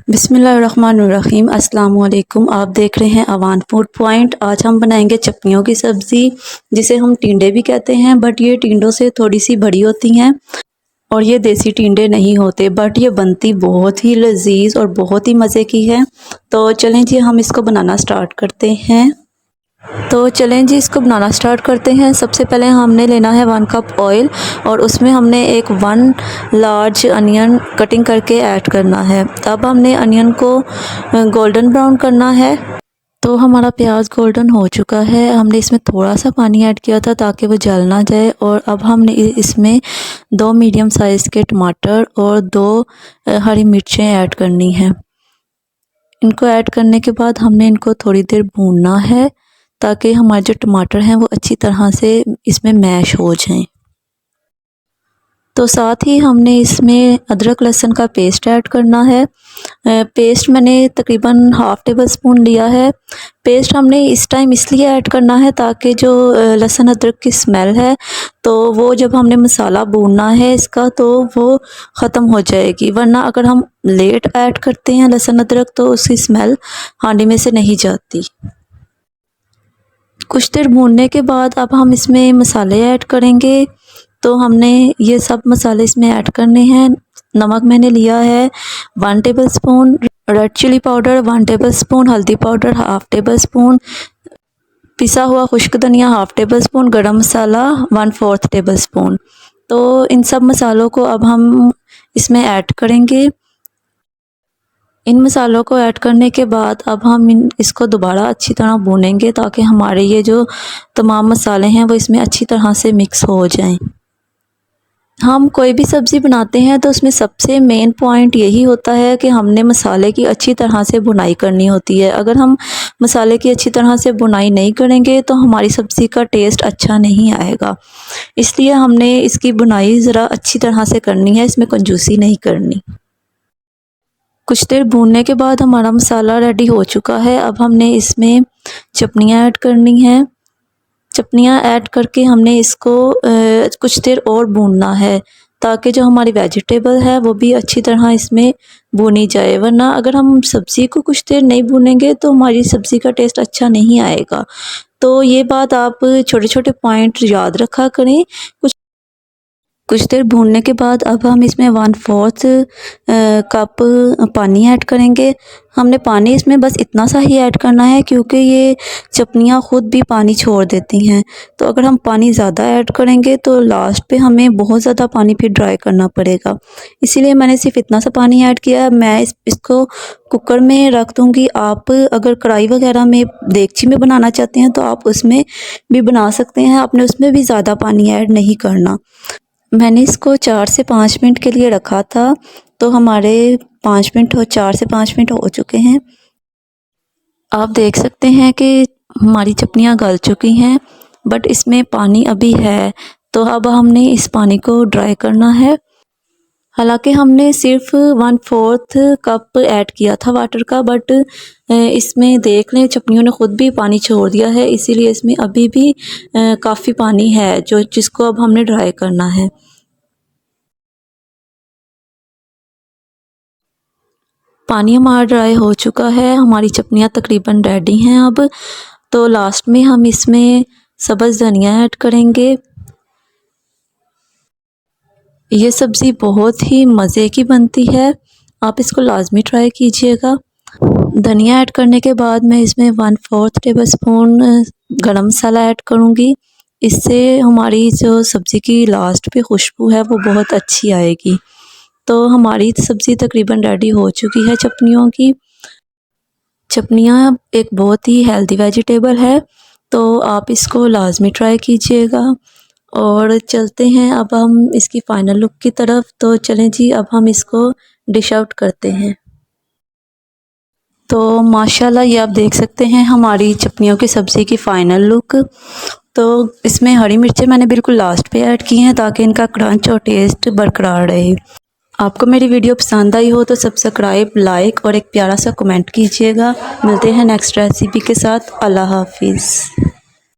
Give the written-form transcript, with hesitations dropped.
बिस्मिल्लाहिर्रहमानिर्रहीम। अस्सलाम वालेकुम। आप देख रहे हैं अवान फूड पॉइंट। आज हम बनाएंगे चपनियों की सब्ज़ी, जिसे हम टिंडे भी कहते हैं, बट ये टिंडों से थोड़ी सी बड़ी होती हैं और ये देसी टिंडे नहीं होते, बट ये बनती बहुत ही लजीज और बहुत ही मज़े की है। तो चलें जी, हम इसको बनाना स्टार्ट करते हैं। इसको बनाना स्टार्ट करते हैं। सबसे पहले हमने लेना है 1 कप ऑयल और उसमें हमने एक 1 लार्ज अनियन कटिंग करके ऐड करना है। अब हमने अनियन को गोल्डन ब्राउन करना है। तो हमारा प्याज गोल्डन हो चुका है। हमने इसमें थोड़ा सा पानी ऐड किया था ताकि वो जल ना जाए। और अब हमने इसमें 2 मीडियम साइज़ के टमाटर और 2 हरी मिर्चें ऐड करनी हैं। इनको ऐड करने के बाद हमने इनको थोड़ी देर भूनना है ताकि हमारे जो टमाटर हैं वो अच्छी तरह से इसमें मैश हो जाएं। तो साथ ही हमने इसमें अदरक लहसुन का पेस्ट ऐड करना है। पेस्ट मैंने तकरीबन हाफ़ टेबल स्पून लिया है। पेस्ट हमने इस टाइम इसलिए ऐड करना है ताकि जो लहसुन अदरक की स्मेल है तो वो जब हमने मसाला भूनना है इसका तो वो ख़त्म हो जाएगी, वरना अगर हम लेट ऐड करते हैं लहसुन अदरक तो उसकी स्मेल हांडी में से नहीं जाती। कुछ देर भूनने के बाद अब हम इसमें मसाले ऐड करेंगे। तो हमने ये सब मसाले इसमें ऐड करने हैं। नमक मैंने लिया है 1 tablespoon, red chilli powder 1 tablespoon, हल्दी पाउडर हाफ़ टेबल स्पून, पिसा हुआ खुश्क धनिया हाफ़ टेबल स्पून, गरम मसाला 1/4 टेबल स्पून। तो इन सब मसालों को अब हम इसमें ऐड करेंगे। इन मसालों को ऐड करने के बाद अब हम इसको दोबारा अच्छी तरह भूनेंगे ताकि हमारे ये जो तमाम मसाले हैं वो इसमें अच्छी तरह से मिक्स हो जाएं। हम कोई भी सब्ज़ी बनाते हैं तो उसमें सबसे मेन पॉइंट यही होता है कि हमने मसाले की अच्छी तरह से भुनाई करनी होती है। अगर हम मसाले की अच्छी तरह से भुनाई नहीं करेंगे तो हमारी सब्ज़ी का टेस्ट अच्छा नहीं आएगा। इसलिए हमने इसकी भुनाई ज़रा अच्छी तरह से करनी है, इसमें कंजूसी नहीं करनी। कुछ देर भूनने के बाद हमारा मसाला रेडी हो चुका है। अब हमने इसमें चटनियाँ ऐड करनी हैं। चटनियाँ ऐड करके हमने इसको कुछ देर और भूनना है ताकि जो हमारी वेजिटेबल है वो भी अच्छी तरह इसमें भुनी जाए, वरना अगर हम सब्ज़ी को कुछ देर नहीं भूनेंगे तो हमारी सब्ज़ी का टेस्ट अच्छा नहीं आएगा। तो ये बात आप छोटे छोटे पॉइंट याद रखा करें। कुछ देर भूनने के बाद अब हम इसमें 1/4 कप पानी ऐड करेंगे। हमने पानी इसमें बस इतना सा ही ऐड करना है क्योंकि ये चटनियाँ ख़ुद भी पानी छोड़ देती हैं। तो अगर हम पानी ज़्यादा ऐड करेंगे तो लास्ट पे हमें बहुत ज़्यादा पानी फिर ड्राई करना पड़ेगा। इसीलिए मैंने सिर्फ इतना सा पानी ऐड किया है। मैं इसको कुकर में रख दूँगी। आप अगर कढ़ाई वगैरह में देगची में बनाना चाहते हैं तो आप उसमें भी बना सकते हैं। आपने उसमें भी ज़्यादा पानी ऐड नहीं करना। मैंने इसको 4 से 5 मिनट के लिए रखा था। तो हमारे 4 से 5 मिनट हो चुके हैं। आप देख सकते हैं कि हमारी चटनियाँ गल चुकी हैं, बट इसमें पानी अभी है। तो अब हमने इस पानी को ड्राई करना है। हालांकि हमने सिर्फ 1/4 कप ऐड किया था वाटर का, बट इसमें देख लें चटनियों ने ख़ुद भी पानी छोड़ दिया है, इसीलिए इसमें अभी भी काफ़ी पानी है जिसको अब हमने ड्राई करना है। पानी हमारा ड्राई हो चुका है। हमारी चटनियाँ तकरीबन रेडी हैं। अब तो लास्ट में हम इसमें सब्ज़ धनिया ऐड करेंगे। ये सब्ज़ी बहुत ही मज़े की बनती है, आप इसको लाजमी ट्राई कीजिएगा। धनिया ऐड करने के बाद मैं इसमें 1/4 टेबल स्पून गरम मसाला ऐड करूँगी। इससे हमारी जो सब्ज़ी की लास्ट पे खुशबू है वो बहुत अच्छी आएगी। तो हमारी सब्ज़ी तकरीबन रेडी हो चुकी है चटनियों की। चटनियाँ एक बहुत ही हेल्दी वेजिटेबल है, तो आप इसको लाजमी ट्राई कीजिएगा। और चलते हैं अब हम इसकी फ़ाइनल लुक की तरफ। तो चलें जी, अब हम इसको डिश आउट करते हैं। तो माशाल्लाह ये आप देख सकते हैं हमारी चटनियों की सब्ज़ी की फ़ाइनल लुक। तो इसमें हरी मिर्चें मैंने बिल्कुल लास्ट पे ऐड की हैं ताकि इनका क्रंच और टेस्ट बरकरार रहे। आपको मेरी वीडियो पसंद आई हो तो सब्सक्राइब, लाइक और एक प्यारा सा कमेंट कीजिएगा। मिलते हैं नेक्स्ट रेसिपी के साथ। अल्लाह हाफिज़।